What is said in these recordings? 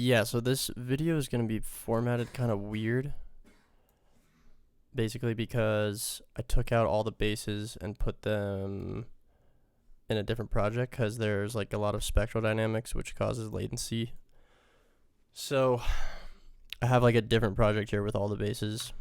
Yeah, so this video is going to be formatted kind of weird. Basically because I took out all the basses and put them in a different project because there's like a lot of spectral dynamics which causes latency. So I have like a different project here with all the basses.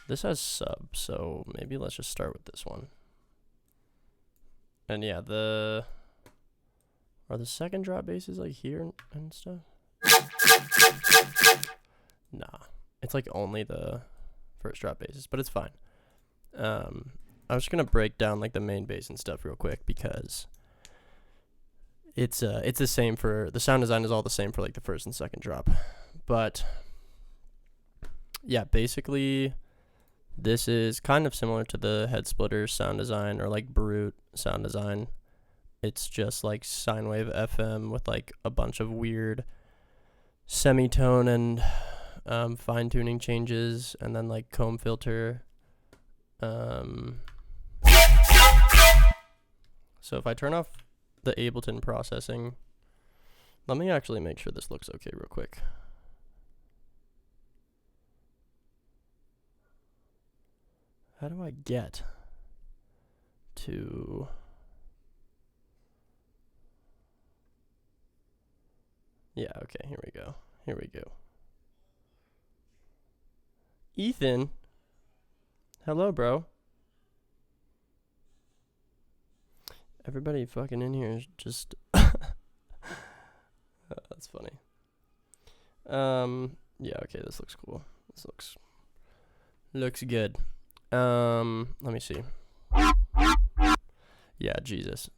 This has sub, so maybe let's just start with this one. And yeah, are the second drop basses like here and stuff? Nah, it's like only the first drop basses, but it's fine. I'm just gonna break down like the main bass and stuff real quick because it's the same for the sound design is all the same for like the first and second drop, but yeah, basically this is kind of similar to the head splitter sound design or like brute sound design. It's just like sine wave FM with like a bunch of weird semitone and fine tuning changes, and then like comb filter. So if I turn off the Ableton processing, let me actually make sure this looks okay real quick. How do I get to... Yeah, okay, here we go. Here we go. Ethan? Hello, bro. Everybody fucking in here is just... that's funny. Yeah, okay, this looks cool. This looks good. Let me see. Yeah, Jesus.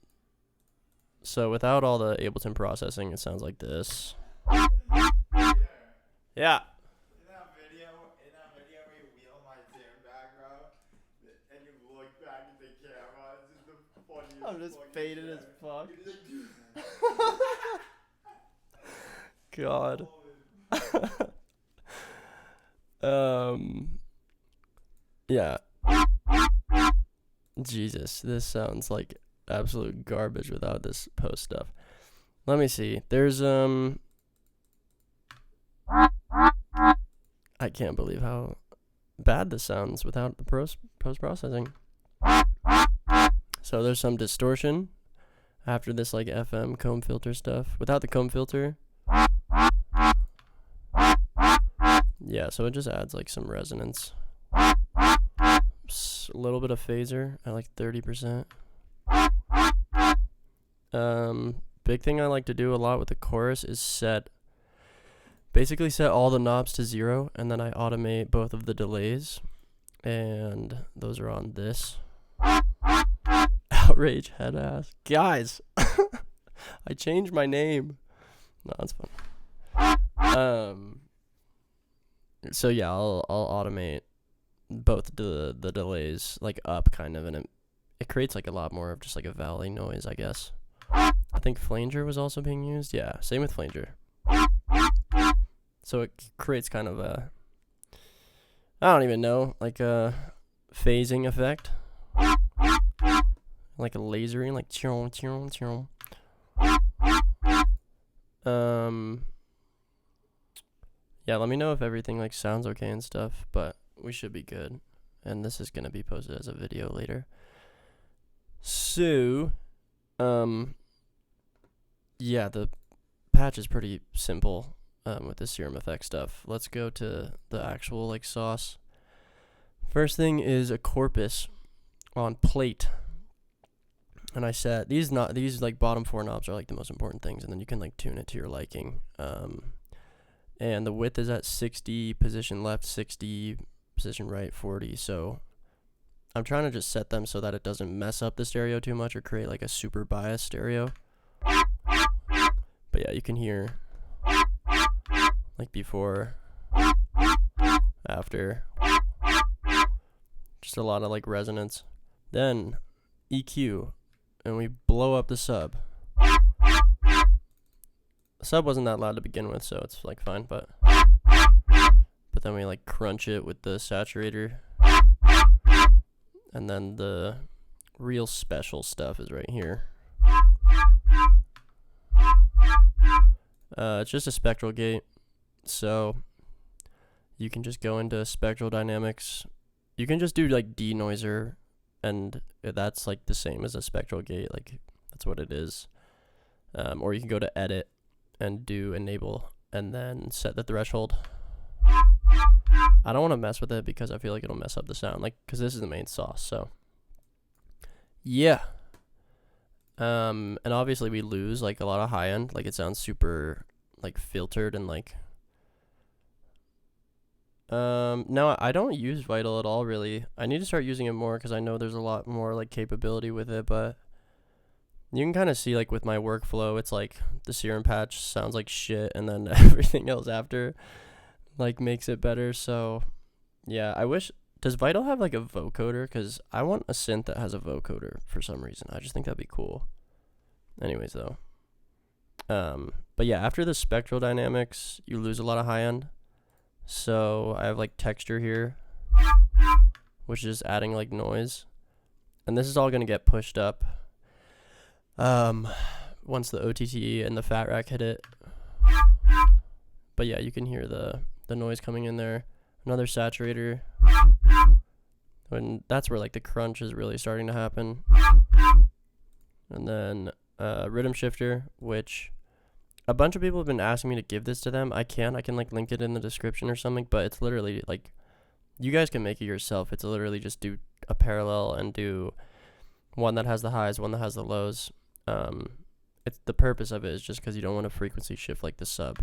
So without all the Ableton processing, it sounds like this. Yeah. In that video where you wheel my Serum back, bro, and you look back at the camera, it's just the funniest. I'm just faded as fuck. God. Yeah. Jesus, this sounds like absolute garbage without this post stuff. Let me see. There's I can't believe how bad this sounds without the post processing. So there's some distortion after this like FM comb filter stuff. Without the comb filter, yeah, so it just adds like some resonance. A little bit of phaser at like 30%. Big thing I like to do a lot with the chorus is basically set all the knobs to 0, and then I automate both of the delays, and those are on this. Outrage head ass. Guys, I changed my name. No, it's fun. So yeah, I'll automate both the delays like up kind of, and it creates like a lot more of just like a valley noise, I guess. I think flanger was also being used. Yeah, same with flanger. So it creates kind of a, I don't even know, like a phasing effect, like a lasering, like chom chom chom. Yeah, let me know if everything like sounds okay and stuff, but we should be good. And this is gonna be posted as a video later. So, yeah, the patch is pretty simple with the Serum effect stuff. Let's go to the actual like sauce. First thing is a corpus on plate, and I set these like bottom 4 knobs are like the most important things, and then you can like tune it to your liking. And the width is at 60, position left 60, position right 40. So I'm trying to just set them so that it doesn't mess up the stereo too much or create like a super biased stereo. But yeah, you can hear like before, after, just a lot of like resonance. Then EQ, and we blow up the sub. sub wasn't that loud to begin with, so it's like fine, but then we like crunch it with the saturator, and then the real special stuff is right here. It's just a spectral gate, so you can just go into spectral dynamics. You can just do like denoiser, and that's like the same as a spectral gate, like that's what it is. Or you can go to edit and do enable and then set the threshold. I don't want to mess with it because I feel like it'll mess up the sound, like because this is the main sauce. So yeah. And obviously we lose like a lot of high end, like it sounds super like filtered and like no, I don't use Vital at all really. I need to start using it more because I know there's a lot more like capability with it, but you can kind of see like with my workflow, it's like the Serum patch sounds like shit and then everything else after like makes it better. So yeah, I wish, does Vital have like a vocoder? Because I want a synth that has a vocoder for some reason. I just think that'd be cool. Anyways though, but yeah, after the spectral dynamics you lose a lot of high end. So I have like texture here, which is adding like noise, and this is all gonna get pushed up once the OTT and the fat rack hit it. But yeah, you can hear the noise coming in there. Another saturator, and that's where like the crunch is really starting to happen. And then rhythm shifter, which a bunch of people have been asking me to give this to them. I can like link it in the description or something, but it's literally like you guys can make it yourself. It's literally just do a parallel and do one that has the highs, one that has the lows. It's the purpose of it is just because you don't want to frequency shift like the sub.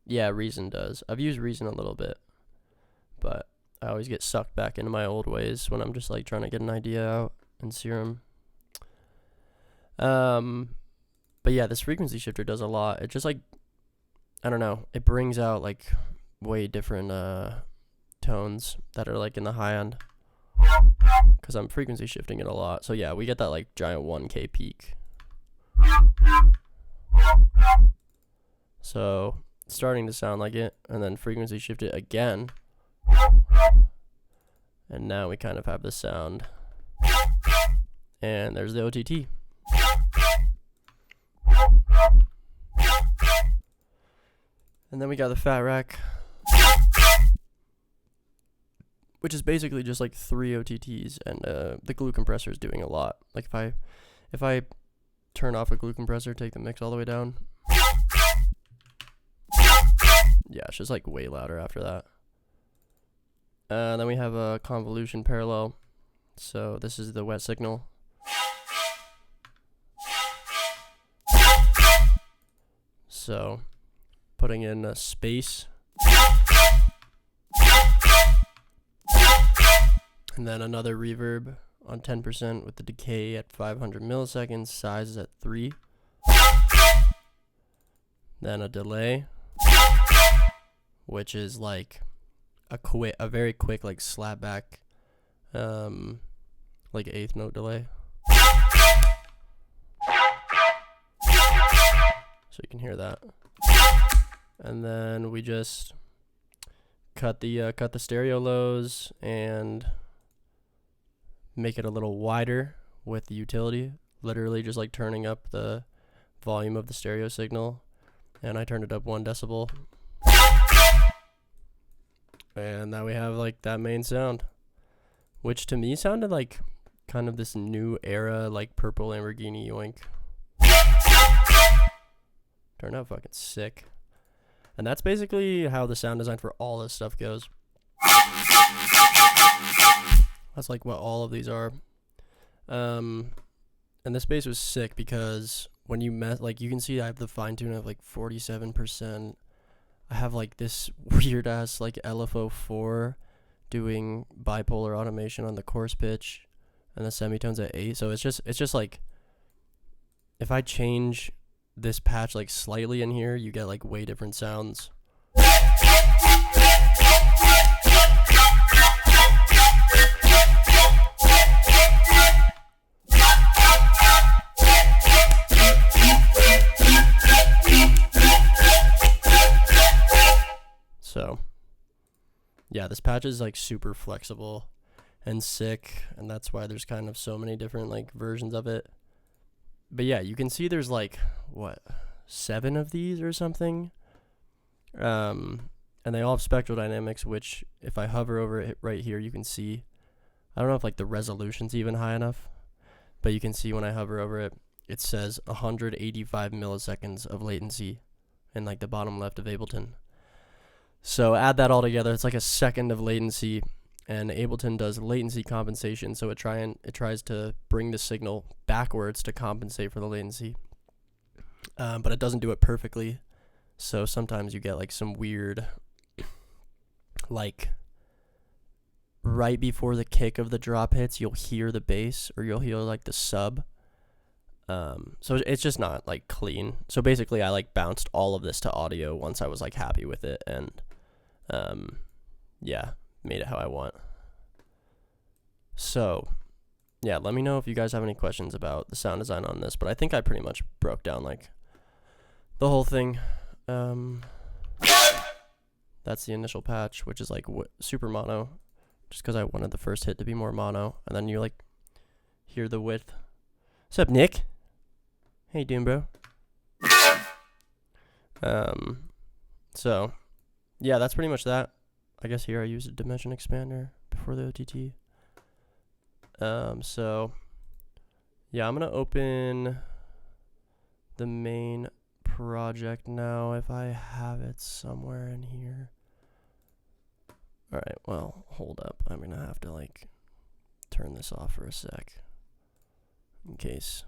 Yeah, Reason does. I've used Reason a little bit, but I always get sucked back into my old ways when I'm just like trying to get an idea out in Serum. But yeah, this frequency shifter does a lot. It just like, I don't know, it brings out like way different tones that are like in the high end, because I'm frequency shifting it a lot. So yeah, we get that like giant 1K peak. So it's starting to sound like it, and then frequency shift it again, and now we kind of have the sound. And there's the OTT. And then we got the fat rack, which is basically just like 3 OTTs, and the glue compressor is doing a lot. Like if I turn off a glue compressor, take the mix all the way down, yeah, it's just like way louder after that. Then we have a convolution parallel. So this is the wet signal. So putting in a space, and then another reverb on 10% with the decay at 500 milliseconds, size is at 3. Then a delay, which is like a very quick like slap back, like 8th note delay. So you can hear that. And then we just cut the stereo lows and make it a little wider with the utility. Literally just like turning up the volume of the stereo signal, and I turned it up 1 decibel. And now we have like that main sound, which to me sounded like kind of this new era, like purple Lamborghini yoink. Turned out fucking sick. And that's basically how the sound design for all this stuff goes. That's like what all of these are. And this bass was sick because when you like you can see I have the fine tune of like 47%. I have like this weird ass like LFO4 doing bipolar automation on the coarse pitch, and the semitones at 8. So it's just like if I change this patch like slightly in here, you get like way different sounds. yeah, this patch is like super flexible and sick, and that's why there's kind of so many different like versions of it. But yeah, you can see there's like what, 7 of these or something. And they all have spectral dynamics, which if I hover over it right here, you can see. I don't know if like the resolution's even high enough, but you can see when I hover over it, it says 185 milliseconds of latency in like the bottom left of Ableton. So add that all together, it's like a second of latency, and Ableton does latency compensation, so it tries to bring the signal backwards to compensate for the latency, but it doesn't do it perfectly. So sometimes you get like some weird, like right before the kick of the drop hits, you'll hear the bass, or you'll hear like the sub. So it's just not like clean. So basically I like bounced all of this to audio once I was like happy with it, and yeah, made it how I want. So yeah, let me know if you guys have any questions about the sound design on this, but I think I pretty much broke down like the whole thing. That's the initial patch, which is like super mono, just because I wanted the first hit to be more mono, and then you like hear the width. What's up, Nick? How you doing, bro? So yeah, that's pretty much that. I guess here I used a dimension expander before the OTT. So yeah, I'm gonna open the main project now if I have it somewhere in here. Alright, well, hold up. I'm gonna have to like turn this off for a sec in case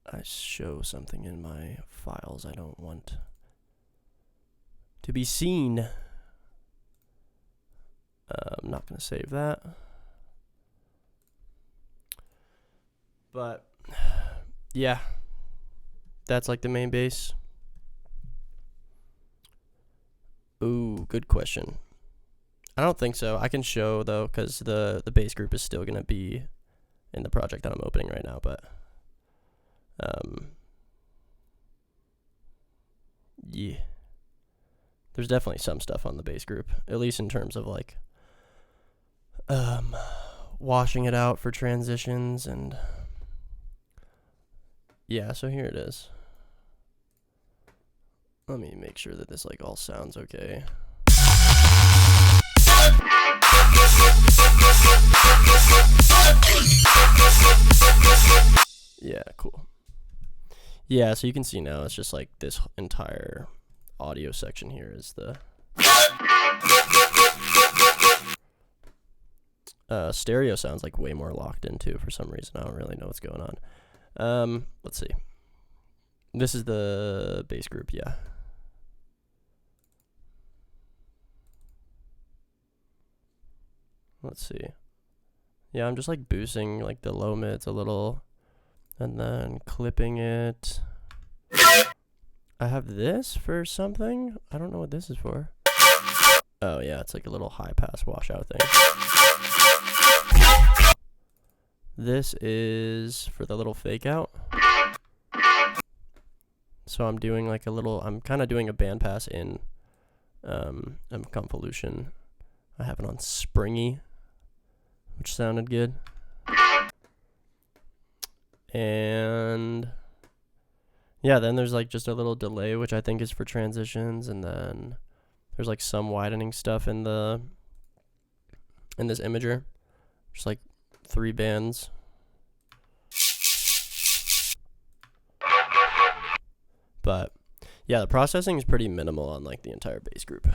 I show something in my files I don't want to be seen. I'm not gonna save that. But yeah, that's like the main bass. Ooh, good question. I don't think so. I can show though, because the bass group is still gonna be in the project that I'm opening right now. But yeah, there's definitely some stuff on the bass group, at least in terms of like washing it out for transitions. And yeah, so here it is. Let me make sure that this like all sounds okay. Yeah, cool. Yeah, so you can see now it's just like this entire audio section here is the stereo sounds like way more locked into for some reason. I don't really know what's going on. Let's see. This is the bass group, yeah. Let's see. Yeah, I'm just like boosting like the low mids a little and then clipping it. I have this for something. I don't know what this is for. Oh yeah, it's like a little high pass washout thing. This is for the little fake out. So I'm doing like a little, I'm kind of doing a band pass in convolution. I have it on springy, which sounded good. And yeah, then there's like just a little delay, which I think is for transitions, and then there's like some widening stuff in this imager. Just like 3 bands. But yeah, the processing is pretty minimal on like the entire bass group.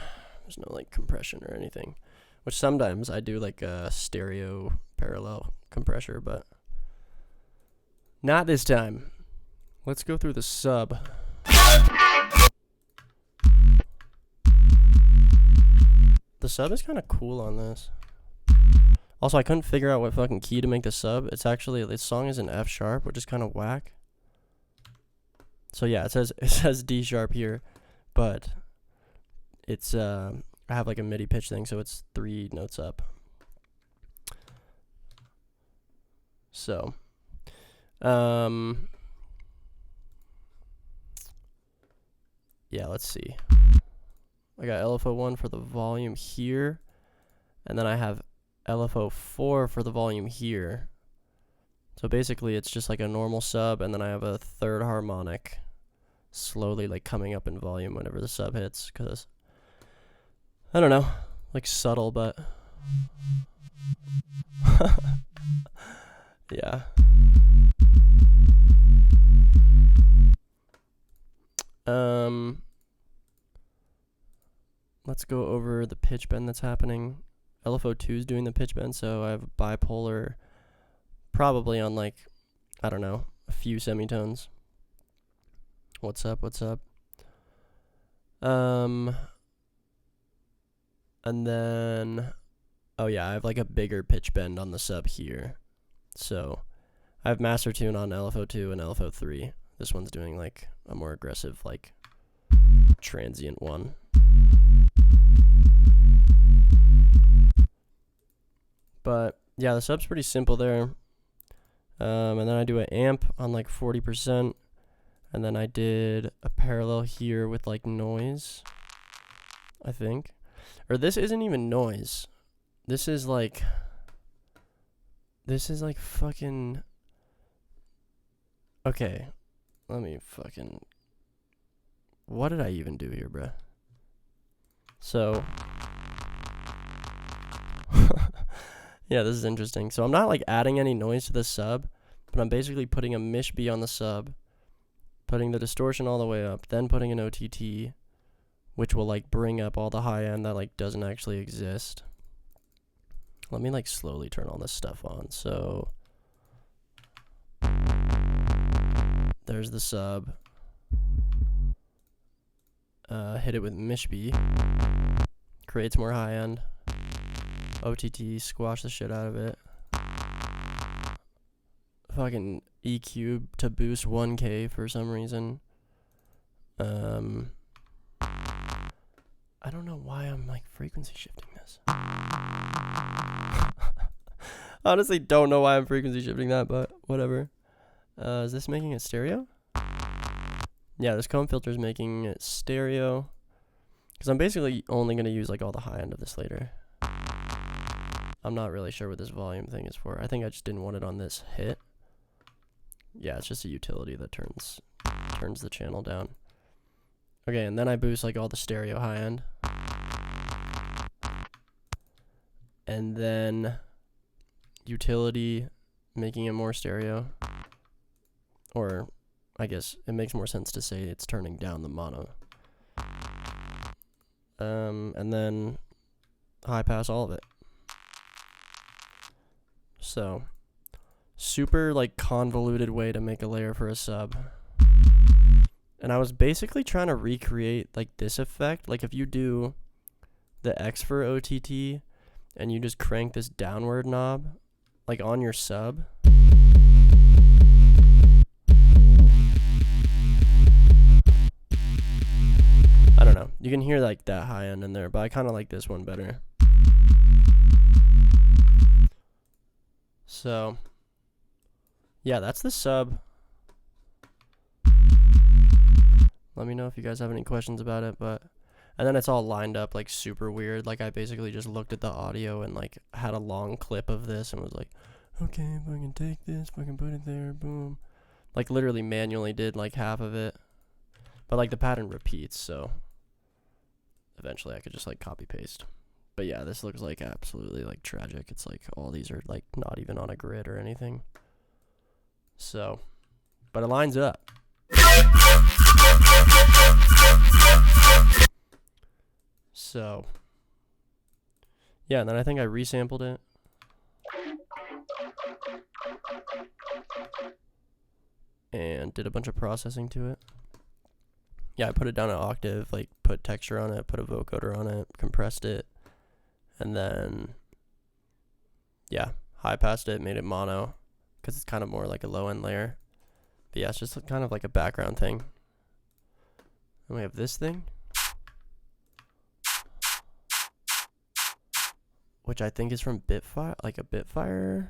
There's no like compression or anything, which sometimes I do like a stereo parallel compressor, but not this time. Let's go through the sub. The sub is kind of cool on this. Also, I couldn't figure out what fucking key to make the sub. It's actually, this song is in F sharp, which is kind of whack. So yeah, it says D sharp here, but it's I have like a MIDI pitch thing, so it's 3 notes up. So yeah, let's see. I got LFO1 for the volume here, and then I have LFO4 for the volume here. So basically it's just like a normal sub, and then I have a third harmonic slowly like coming up in volume whenever the sub hits, because I don't know, like subtle, but yeah. Let's go over the pitch bend that's happening. LFO2 is doing the pitch bend, so I have bipolar probably on like, I don't know, a few semitones. What's up? And then, oh yeah, I have like a bigger pitch bend on the sub here. So I have master tune on LFO2 and LFO3. This one's doing like a more aggressive, like transient one. But yeah, the sub's pretty simple there. And then I do an amp on like 40%. And then I did a parallel here with like noise, I think. Or this isn't even noise. This is like fucking... Okay, let me fucking... What did I even do here, bruh? So... Yeah, this is interesting. So I'm not like adding any noise to the sub, but I'm basically putting a mish B on the sub, putting the distortion all the way up, then putting an OTT, which will like bring up all the high end that like doesn't actually exist. Let me like slowly turn all this stuff on. So there's the sub. Hit it with mish B, creates more high end. OTT, squash the shit out of it. Fucking EQ to boost 1K for some reason. I don't know why I'm like frequency shifting this. Honestly, don't know why I'm frequency shifting that, but whatever. Is this making it stereo? Yeah, this comb filter is making it stereo. Because I'm basically only going to use like all the high end of this later. I'm not really sure what this volume thing is for. I think I just didn't want it on this hit. Yeah, it's just a utility that turns the channel down. Okay, and then I boost like all the stereo high end. And then utility, making it more stereo. Or I guess it makes more sense to say it's turning down the mono. And then high pass all of it. So, super like convoluted way to make a layer for a sub. And I was basically trying to recreate like this effect. Like if you do the X for OTT and you just crank this downward knob like on your sub. I don't know. You can hear like that high end in there, but I kind of like this one better. So, yeah, that's the sub. Let me know if you guys have any questions about it, and then it's all lined up like super weird. Like I basically just looked at the audio and like had a long clip of this and was like, okay, if I can take this, if I can put it there, boom. Like literally manually did like half of it. But like the pattern repeats, so eventually I could just like copy paste. But yeah, this looks like absolutely like tragic. It's like all these are like not even on a grid or anything. So, but it lines up. So, yeah, and then I think I resampled it. And did a bunch of processing to it. Yeah, I put it down an octave, like put texture on it, put a vocoder on it, compressed it. And then, yeah, high passed it, made it mono, because it's kind of more like a low end layer. But yeah, it's just kind of like a background thing. And we have this thing, which I think is from Bitfire, like a Bitfire.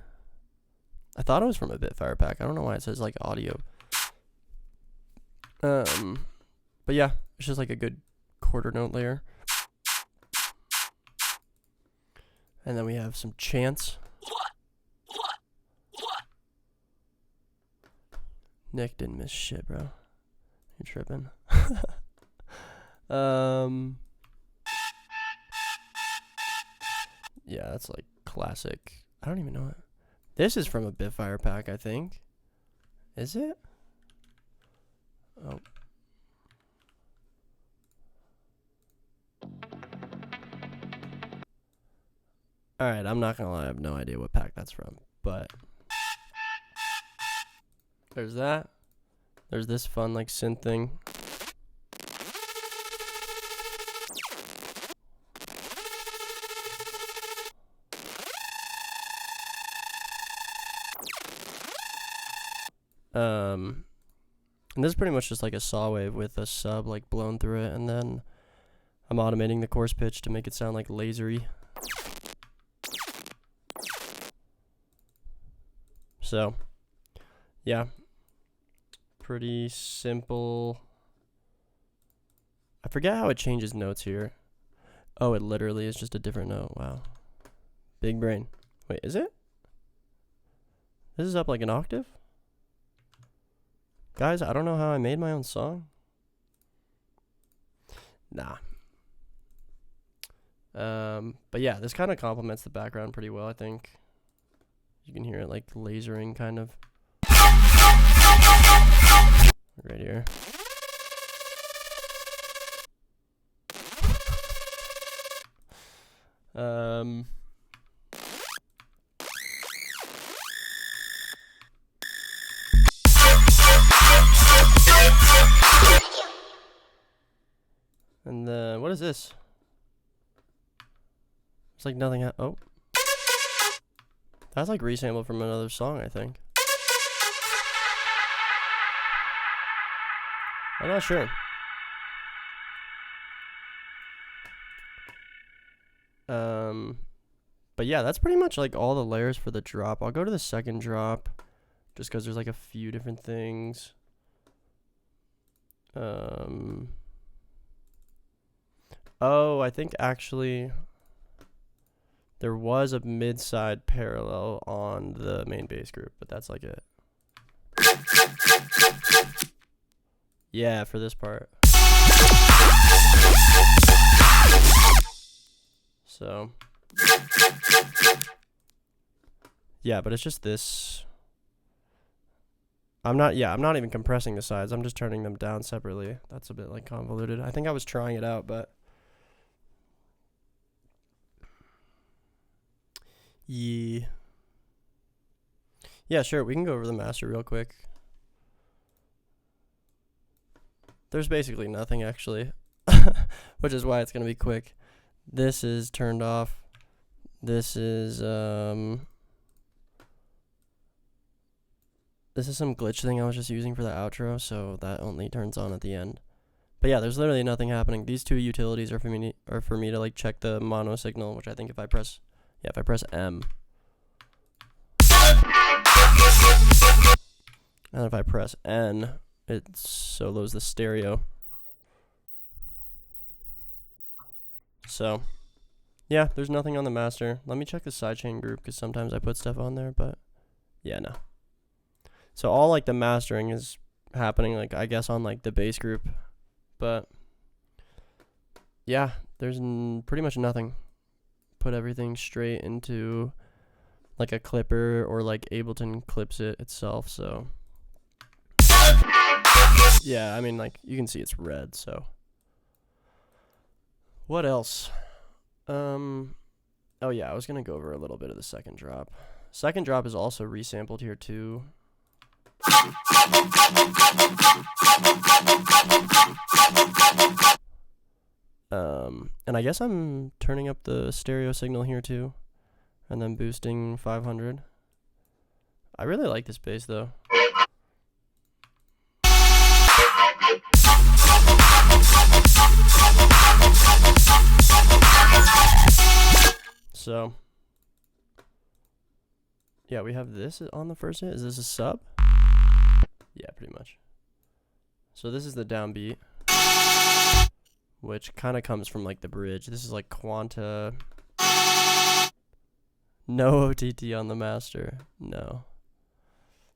I thought it was from a Bitfire pack. I don't know why it says like audio. But yeah, it's just like a good quarter note layer. And then we have some chants. Nick didn't miss shit, bro. You're tripping. Yeah, that's like classic. I don't even know it. This is from a Bitfire pack, I think. Is it? Oh. Alright, I'm not gonna lie, I have no idea what pack that's from, but there's that. There's this fun like synth thing. And this is pretty much just like a saw wave with a sub like blown through it, and then I'm automating the coarse pitch to make it sound like lasery. So, yeah, pretty simple. I forget how it changes notes here. Oh, it literally is just a different note. Wow. Big brain. Wait, is it? This is up like an octave? Guys, I don't know how I made my own song. Nah. But yeah, this kind of complements the background pretty well, I think. You can hear it like lasering kind of. Right here. And then, what is this? It's like nothing. Oh. That's like resampled from another song, I think. I'm not sure. But yeah, that's pretty much like all the layers for the drop. I'll go to the second drop just because there's like a few different things. Oh, I think actually there was a mid-side parallel on the main bass group, but that's like it. Yeah, for this part. So, yeah, but it's just this. I'm not even compressing the sides. I'm just turning them down separately. That's a bit like convoluted. I think I was trying it out, but yeah. Yeah, sure. We can go over the master real quick. There's basically nothing actually, which is why it's going to be quick. This is turned off. This is some glitch thing I was just using for the outro, so that only turns on at the end. But yeah, there's literally nothing happening. These two utilities are for me to like check the mono signal, which I think if I press M, and if I press N, it solos the stereo. So, yeah, there's nothing on the master. Let me check the sidechain group because sometimes I put stuff on there, but yeah, no. So all like the mastering is happening like I guess on like the bass group, but yeah, there's pretty much nothing. Put everything straight into like a clipper or like Ableton clips it itself, so yeah, I mean like you can see it's red, so what else? Oh yeah, I was gonna go over a little bit of the second drop. Second drop is also resampled here too. And I guess I'm turning up the stereo signal here too, and then boosting 500. I really like this bass though. So, yeah, we have this on the first hit. Is this a sub? Yeah, pretty much. So this is the downbeat, which kind of comes from like the bridge. This is like Quanta. No OTT on the master. No.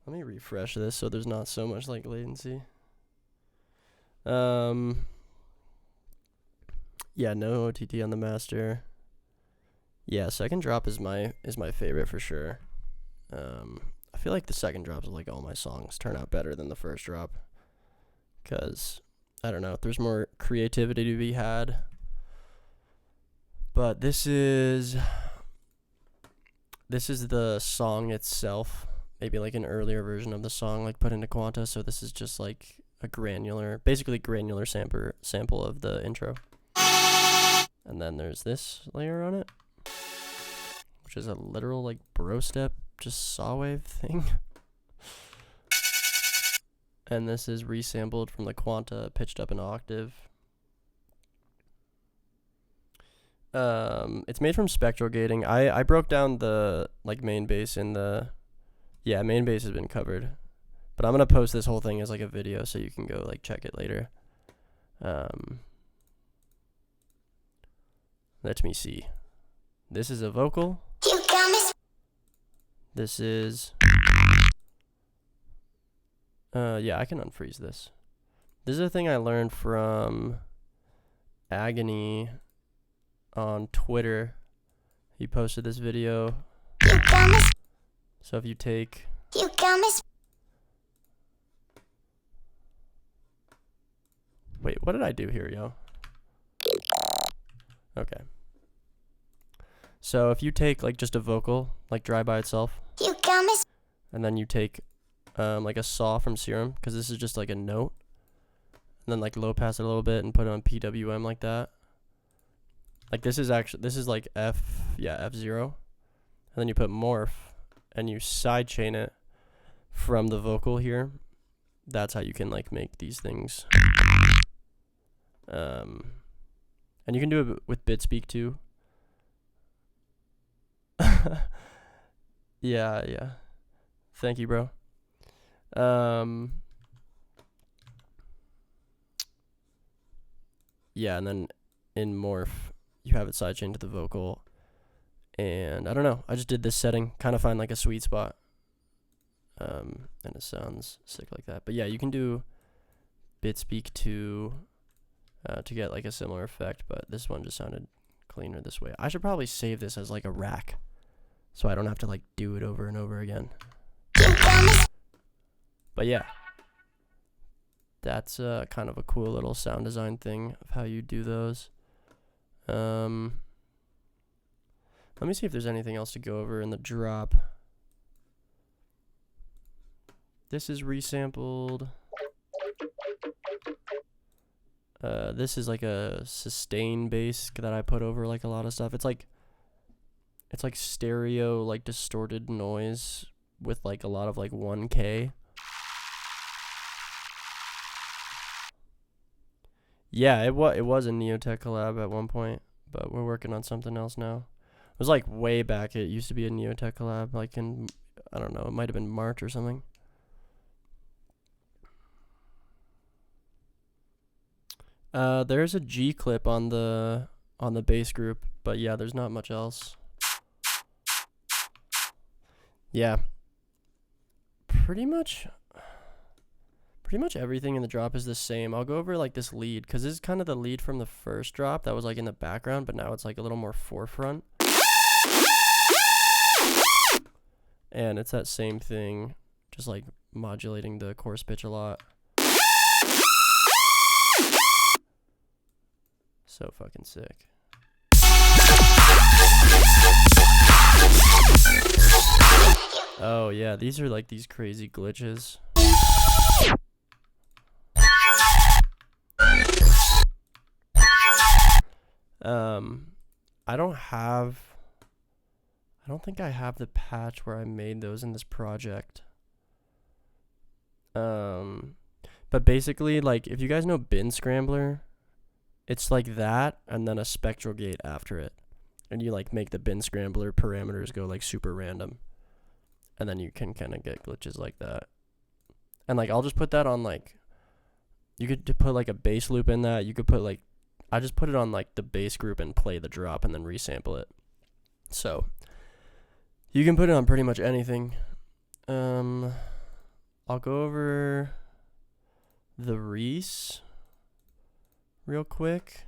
Let me refresh this so there's not so much like latency. Yeah, no OTT on the master. Yeah, second drop is my favorite for sure. I feel like the second drops of like all my songs turn out better than the first drop, cause I don't know, there's more creativity to be had. But this is the song itself, maybe like an earlier version of the song, like put into Quanta. So this is just like a basically granular sample of the intro. And then there's this layer on it, which is a literal like bro step, just saw wave thing. And this is resampled from the Quanta, pitched up an octave. It's made from spectral gating. I broke down the like main bass in the, yeah, main bass has been covered, but I'm gonna post this whole thing as like a video so you can go like check it later. Let me see. This is a vocal. This is yeah, I can unfreeze this. This is a thing I learned from Agony on Twitter. He posted this video. So if you take wait, what did I do here, yo? Okay. So if you take like just a vocal, like dry by itself, and then you take like a saw from Serum, because this is just like a note, and then like low pass it a little bit and put it on PWM like that. Like this is like F0, and then you put morph and you sidechain it from the vocal here. That's how you can like make these things. And you can do it with BitSpeak too. Yeah. Thank you, bro. Yeah, and then in morph, you have it sidechained to the vocal. And I don't know, I just did this setting, kind of find like a sweet spot. And it sounds sick like that. But yeah, you can do BitSpeak to get like a similar effect, but this one just sounded cleaner this way. I should probably save this as like a rack, so I don't have to like do it over and over again. But yeah, that's kind of a cool little sound design thing of how you do those. Let me see if there's anything else to go over in the drop. This is resampled. This is like a sustain bass that I put over like a lot of stuff. It's like stereo, like distorted noise with like a lot of like 1K. Yeah, it was a Neotech collab at one point, but we're working on something else now. It was like way back. It used to be a Neotech collab, like in, I don't know, it might have been March or something. There's a G clip on the bass group, but yeah, there's not much else. Yeah. Pretty much everything in the drop is the same. I'll go over like this lead, because this is kind of the lead from the first drop that was like in the background, but now it's like a little more forefront. And it's that same thing, just like modulating the chorus pitch a lot. So fucking sick. Oh yeah, these are like these crazy glitches. I don't think I have the patch where I made those in this project. But basically, like, if you guys know Bin Scrambler, it's like that and then a spectral gate after it. And you like make the Bin Scrambler parameters go like super random. And then you can kind of get glitches like that. And like, I'll just put that on like, you could put like a bass loop in that. You could put like, I just put it on like the bass group and play the drop and then resample it. So You can put it on pretty much anything. I'll go over the Reese real quick.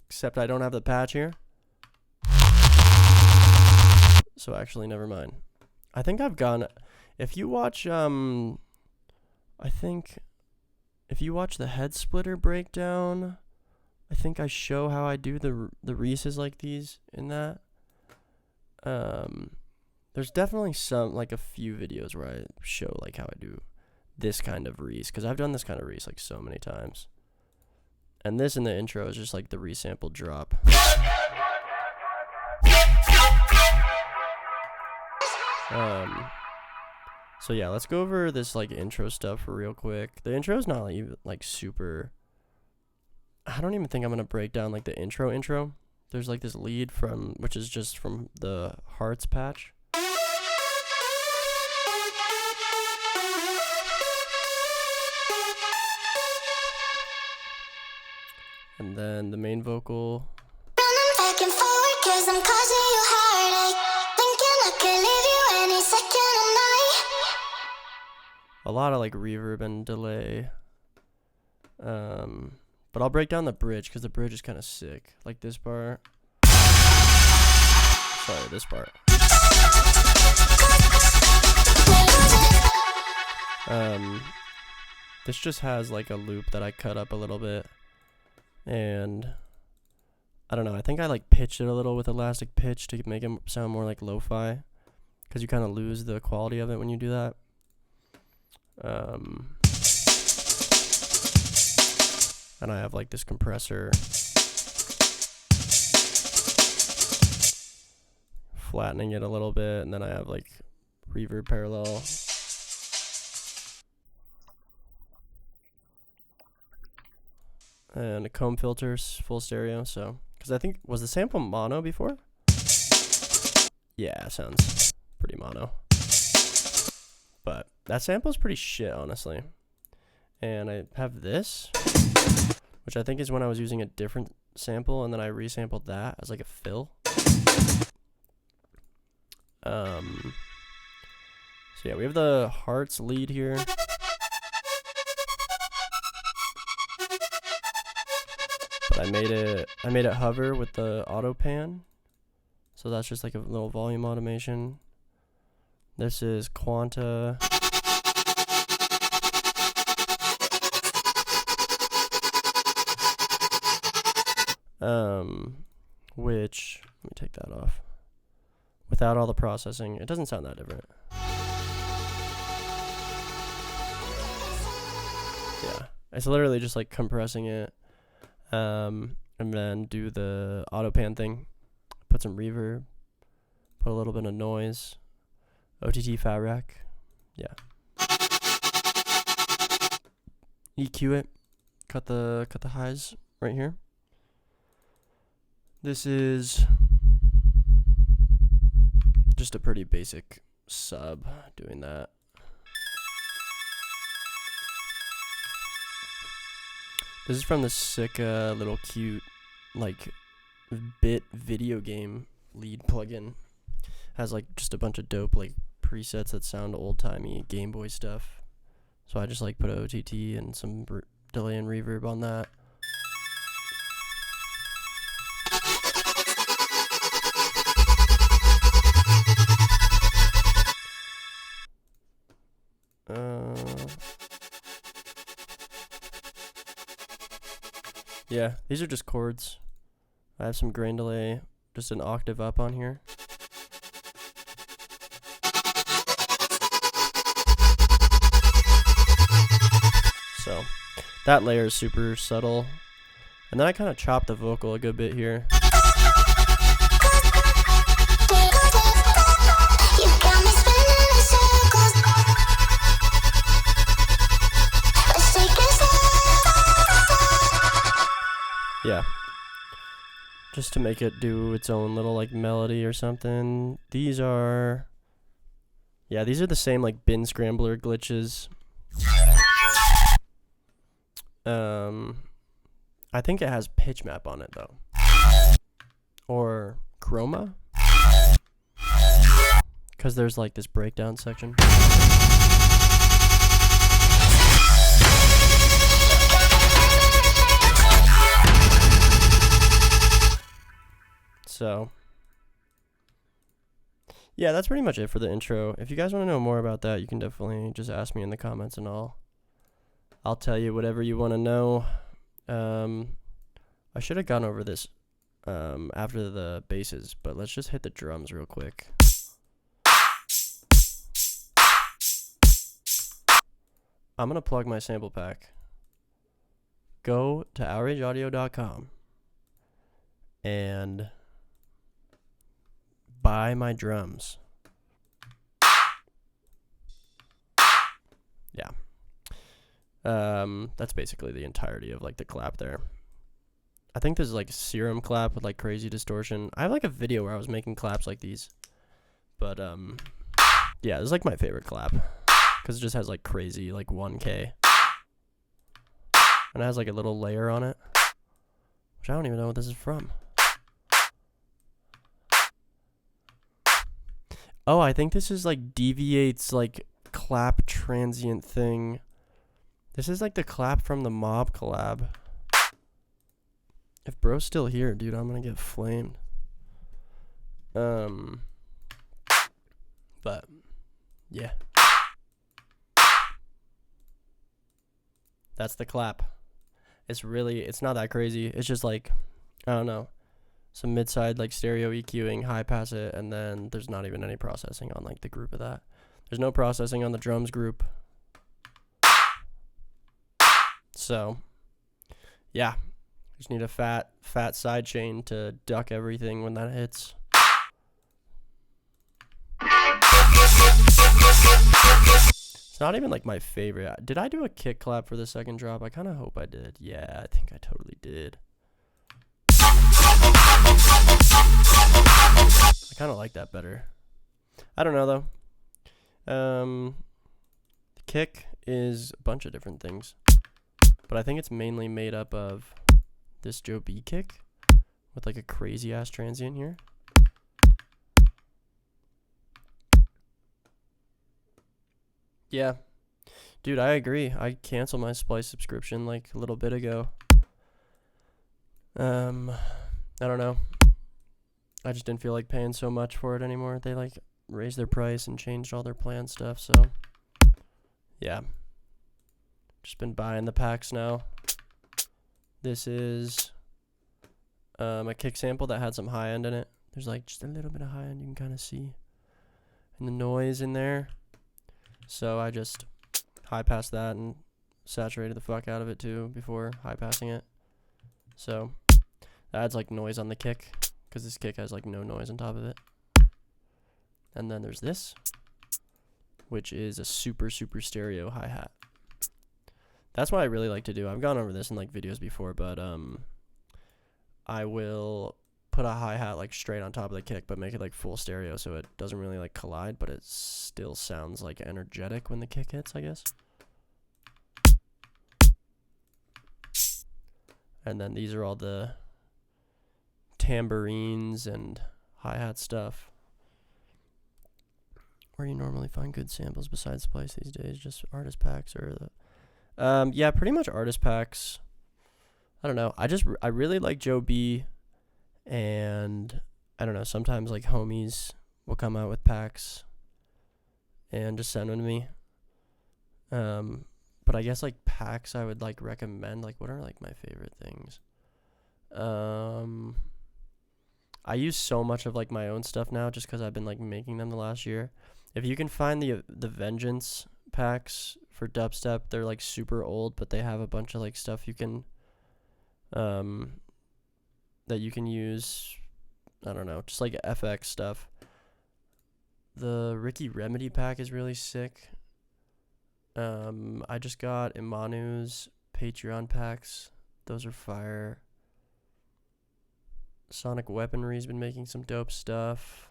Except I don't have the patch here. So actually, never mind. I think I've gone. If you watch, I think if you watch the head splitter breakdown, I think I show how I do the Reeses like these in that. There's definitely a few videos where I show like how I do this kind of Reese, because I've done this kind of Reese like so many times. And this in the intro is just like the resample drop. So yeah, let's go over this like intro stuff real quick. The intro is not even like super. I don't even think I'm gonna break down like the intro. There's like this lead which is just from the Hearts patch. And then the main vocal. Running back and forward 'cause I'm causing you heartache. Thinking I could leave you any second of night. A lot of like reverb and delay. But I'll break down the bridge because the bridge is kind of sick. Like this part. Sorry, this part. This just has like a loop that I cut up a little bit. And I don't know, I think I like pitched it a little with elastic pitch to make it sound more like lo-fi, because you kind of lose the quality of it when you do that. And I have like this compressor flattening it a little bit, and then I have like reverb parallel. And a comb filters, full stereo. So, because I think, was the sample mono before? Yeah, sounds pretty mono. But that sample's pretty shit, honestly. And I have this, which I think is when I was using a different sample, and then I resampled that as like a fill. So yeah, we have the Hearts lead here. But I made it hover with the auto pan. So that's just like a little volume automation. This is Quanta. Which, let me take that off. Without all the processing, it doesn't sound that different. Yeah, it's literally just like compressing it. And then do the auto pan thing. Put some reverb. Put a little bit of noise. OTT Fat Rack. Yeah. EQ it. Cut the highs right here. This is just a pretty basic sub doing that. This is from the sick little cute like bit video game lead plugin. Has like just a bunch of dope like presets that sound old-timey Game Boy stuff. So I just like put a OTT and some delay and reverb on that. Yeah, these are just chords. I have some grain delay, just an octave up on here. So that layer is super subtle. And then I kind of chop the vocal a good bit here. Yeah. Just to make it do its own little like melody or something. These are the same like bin scrambler glitches. I think it has pitch map on it though. or Chroma, because there's like this breakdown section. So yeah, that's pretty much it for the intro. If you guys want to know more about that, you can definitely just ask me in the comments, and I'll tell you whatever you want to know. I should have gone over this after the basses, but let's just hit the drums real quick. I'm gonna plug my sample pack. Go to outrageaudio.com and buy my drums. Yeah. That's basically the entirety of like the clap there. I think this is like a Serum clap with like crazy distortion. I have like a video where I was making claps like these. But yeah, this is like my favorite clap because it just has like crazy like 1K. And it has like a little layer on it, which I don't even know what this is from. Oh, I think this is like Deviate's like clap transient thing. This is like the clap from the Mob collab. If bro's still here, dude, I'm gonna get flamed. But yeah, that's the clap. It's not that crazy. It's just like, I don't know, some mid-side like stereo EQing, high pass it, and then there's not even any processing on like the group of that. There's no processing on the drums group. So yeah, just need a fat side chain to duck everything when that hits. It's not even like my favorite. Did I do a kick clap for the second drop? I kind of hope I did. Yeah, I think I totally did. I kind of like that better. I don't know though. The kick is a bunch of different things, but I think it's mainly made up of this Joe B kick with like a crazy ass transient here. Yeah, dude, I agree. I canceled my Splice subscription like a little bit ago. I don't know. I just didn't feel like paying so much for it anymore. They like raised their price and changed all their plan stuff. So yeah, just been buying the packs now. This is a kick sample that had some high end in it. There's like just a little bit of high end you can kind of see, and the noise in there. So I just high passed that and saturated the fuck out of it too before high passing it. So that adds like noise on the kick, because this kick has like no noise on top of it. And then there's this, which is a super stereo hi-hat. That's what I really like to do. I've gone over this in like videos before, but I will put a hi-hat like straight on top of the kick, but make it like full stereo so it doesn't really like collide, but it still sounds like energetic when the kick hits, I guess. And then these are all the tambourines and hi-hat stuff. Where do you normally find good samples besides Splice these days? Just artist packs or the yeah, pretty much artist packs. I don't know. I really like Joe B, and I don't know, sometimes like homies will come out with packs and just send them to me. But I guess like packs I would like recommend, like what are like my favorite things? I use so much of like my own stuff now just because I've been like making them the last year. If you can find the Vengeance packs for Dubstep, they're like super old, but they have a bunch of like stuff you can that you can use. I don't know, just like FX stuff. The Ricky Remedy pack is really sick. I just got Imanu's Patreon packs. Those are fire. Sonic Weaponry's been making some dope stuff.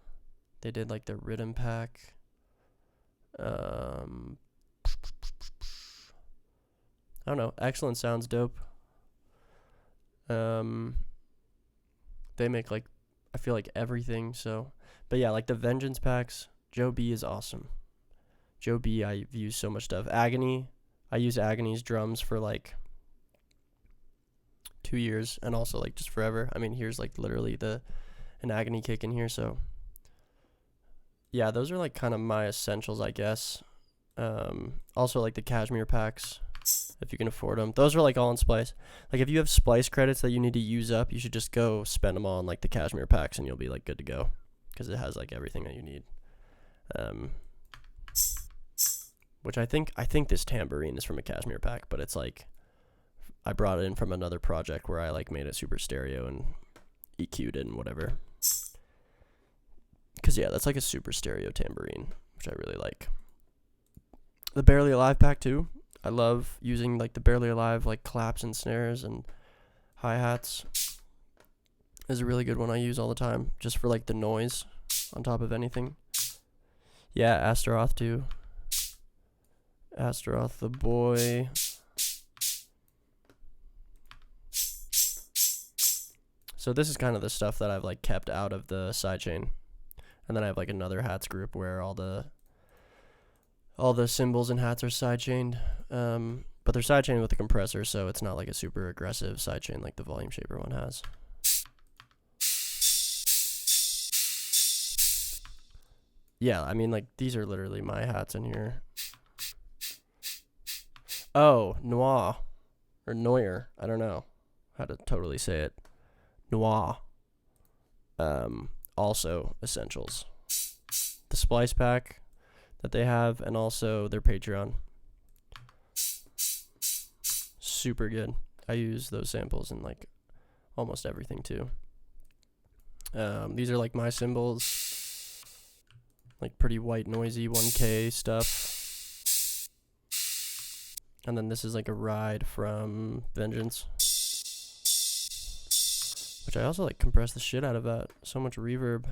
They did like the Rhythm pack. I don't know. Excellent sounds dope. They make like I feel like everything. So, but yeah, like the Vengeance packs, Joe B is awesome. Joe B, I've used so much stuff. Agony, I use Agony's drums for like 2 years, and also like just forever. I mean, here's like literally an Agony kick in here. So yeah, those are like kind of my essentials, I guess. Also like the Cashmere packs, if you can afford them. Those are like all in Splice. Like if you have Splice credits that you need to use up, you should just go spend them all on like the Cashmere packs, and you'll be like good to go, because it has like everything that you need. Which I think this tambourine is from a Cashmere pack, but it's like I brought it in from another project where I like made it super stereo and EQ'd it and whatever. Cause yeah, that's like a super stereo tambourine, which I really like. The Barely Alive pack too. I love using like the Barely Alive like claps and snares and hi-hats. Is a really good one I use all the time, just for like the noise on top of anything. Yeah, Astaroth too. Astaroth the boy. So this is kind of the stuff that I've like kept out of the sidechain. And then I have like another hats group where all the cymbals and hats are sidechained. But they're sidechained with a compressor, so it's not like a super aggressive sidechain like the Volume Shaper one has. Yeah, I mean like these are literally my hats in here. Oh, Noir. Or Noir. I don't know how to totally say it. Noir. Also essentials. The Splice pack that they have, and also their Patreon. Super good. I use those samples in like almost everything too. These are like my cymbals. Like pretty white noisy 1K stuff. And then this is like a ride from Vengeance, which I also like compress the shit out of that. So much reverb.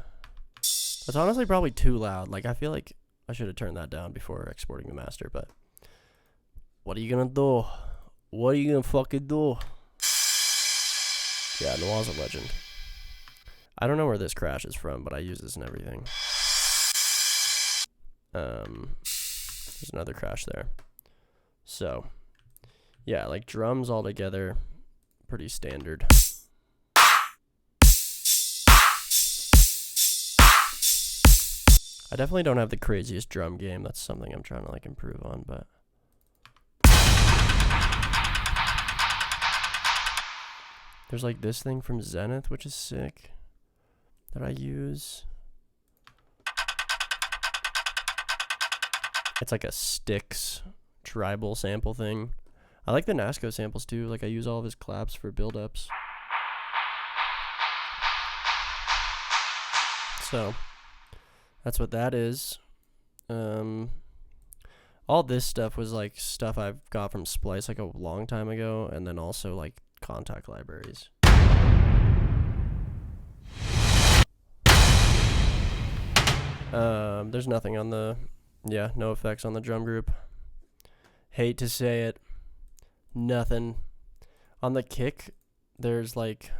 That's honestly probably too loud. Like I feel like I should have turned that down before exporting the master, but what are you gonna do? What are you gonna fucking do? Yeah, Noir's a legend. I don't know where this crash is from, but I use this in everything. There's another crash there. So, yeah, like drums all together, pretty standard. I definitely don't have the craziest drum game. That's something I'm trying to like improve on, but there's like this thing from Zenith, which is sick, that I use. It's like a Styx tribal sample thing. I like the Nasco samples too. Like I use all of his claps for build-ups. So that's what that is. All this stuff was like stuff I've got from Splice like a long time ago, and then also like contact libraries. There's nothing on the, no effects on the drum group. Hate to say it. Nothing. On the kick, there's like,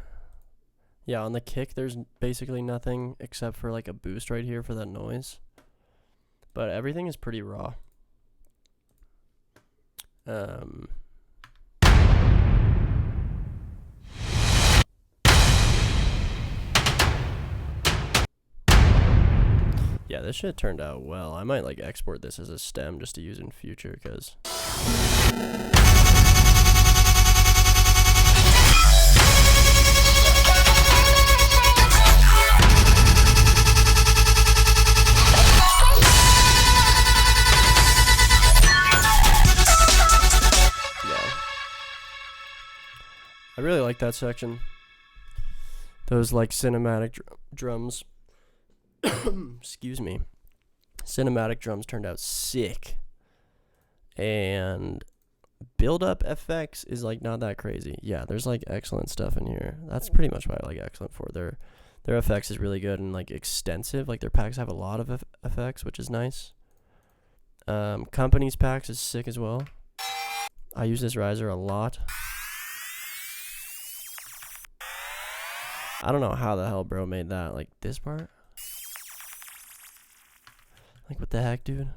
on the kick, there's basically nothing except for like a boost right here for that noise. But everything is pretty raw. Yeah, this shit turned out well. I might like export this as a stem just to use in future, because I really like that section. Those like cinematic drums. Excuse me. Cinematic drums turned out sick. And build up FX is like not that crazy. Yeah, there's like excellent stuff in here. That's pretty much what I like Excellent for. Their FX is really good and like extensive. Like their packs have a lot of FX, which is nice. Company's packs is sick as well. I use this riser a lot. I don't know how the hell bro made that. Like this part? Like what the heck, dude?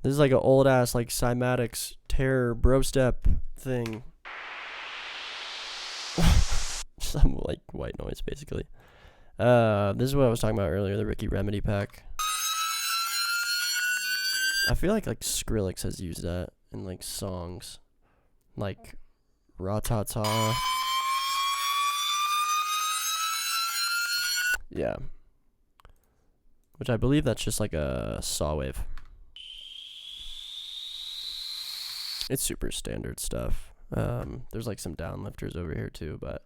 This is like an old ass like cymatics terror bro step thing. Some like white noise basically. This is what I was talking about earlier, the Ricky Remedy pack. I feel like Skrillex has used that in like songs. Like Ratata. Yeah. Which I believe that's just like a saw wave. It's super standard stuff. There's like some downlifters over here too, but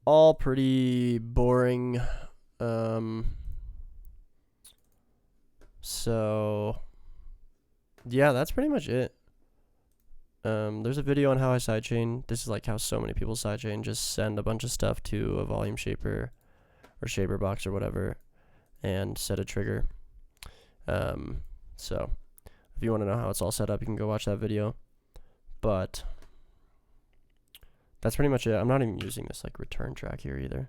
all pretty boring. So yeah, that's pretty much it. There's a video on how I sidechain. This is like how so many people sidechain. Just send a bunch of stuff to a volume shaper or shaper box or whatever and set a trigger. So if you want to know how it's all set up, you can go watch that video. But that's pretty much it. I'm not even using this like return track here either.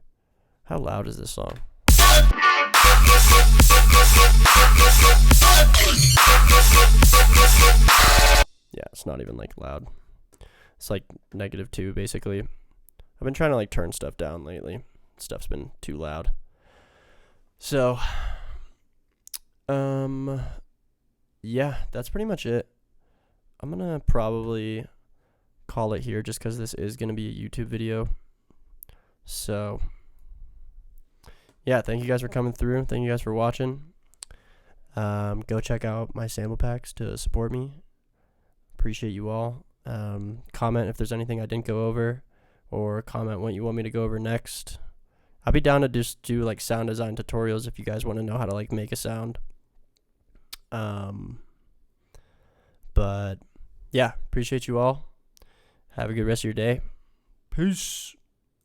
How loud is this song? Yeah, it's not even like loud. It's like -2 basically. I've been trying to like turn stuff down lately. Stuff's been too loud. So yeah, that's pretty much it. I'm gonna probably call it here just because this is gonna be a YouTube video. So yeah, thank you guys for coming through. Thank you guys for watching. Go check out my sample packs to support me. Appreciate you all. Comment if there's anything I didn't go over, or comment what you want me to go over next. I'll be down to just do like sound design tutorials if you guys want to know how to like make a sound. But yeah, appreciate you all. Have a good rest of your day. Peace.